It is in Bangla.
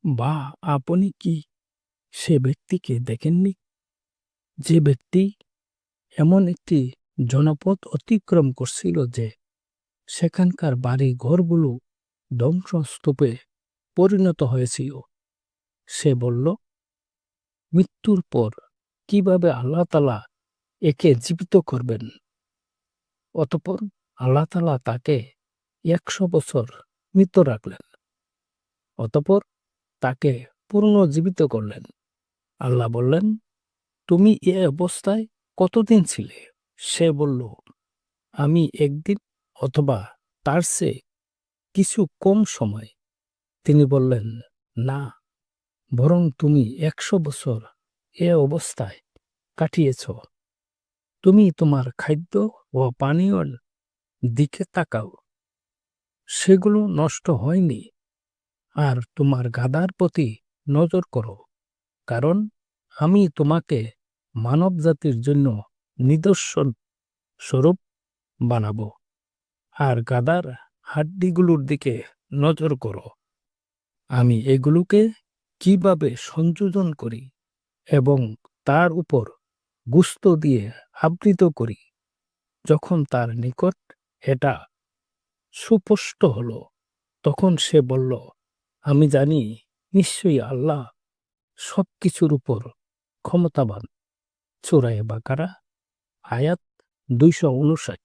বা আপনি কি সে ব্যক্তিকে দেখেননি, যে ব্যক্তি এমন একটি জনপদ অতিক্রম করছিল যে সেখানকার বাড়ি ঘরগুলো ধ্বংসস্তূপে পরিণত হয়েছিল? সে বলল, মৃত্যুর পর কিভাবে আল্লাহ তাআলা একে জীবিত করবেন? অতঃপর আল্লাহ তাআলা তাকে ১০০ বছর মৃত রাখলেন। অতঃপর তাকে পুনর্জীবিত করলেন। আল্লাহ বললেন, তুমি এ অবস্থায় কতদিন ছিলে? সে বলল, আমি একদিন অথবা তার চেয়ে কিছু কম সময়। তিনি বললেন, না, বরং তুমি ১০০ বছর এ অবস্থায় কাটিয়েছ। তুমি তোমার খাদ্য ও পানীয়র দিকে তাকাও, সেগুলো নষ্ট হয়নি। আর তোমার গাদার প্রতি নজর করো, কারণ আমি তোমাকে মানবজাতির জন্য নিদর্শন স্বরূপ বানাবো। আর গাদার হাড্ডিগুলোর দিকে নজর করো, আমি এগুলোকে কিভাবে সংযোজন করি এবং তার উপর গোশত দিয়ে আবৃত করি। যখন তার নিকট এটা সুস্পষ্ট হলো, তখন সে বলল, আমি জানি নিশ্চয়ই আল্লাহ সবকিছুর উপর ক্ষমতাবান। সূরা বাকারা আয়াত ২৫৯।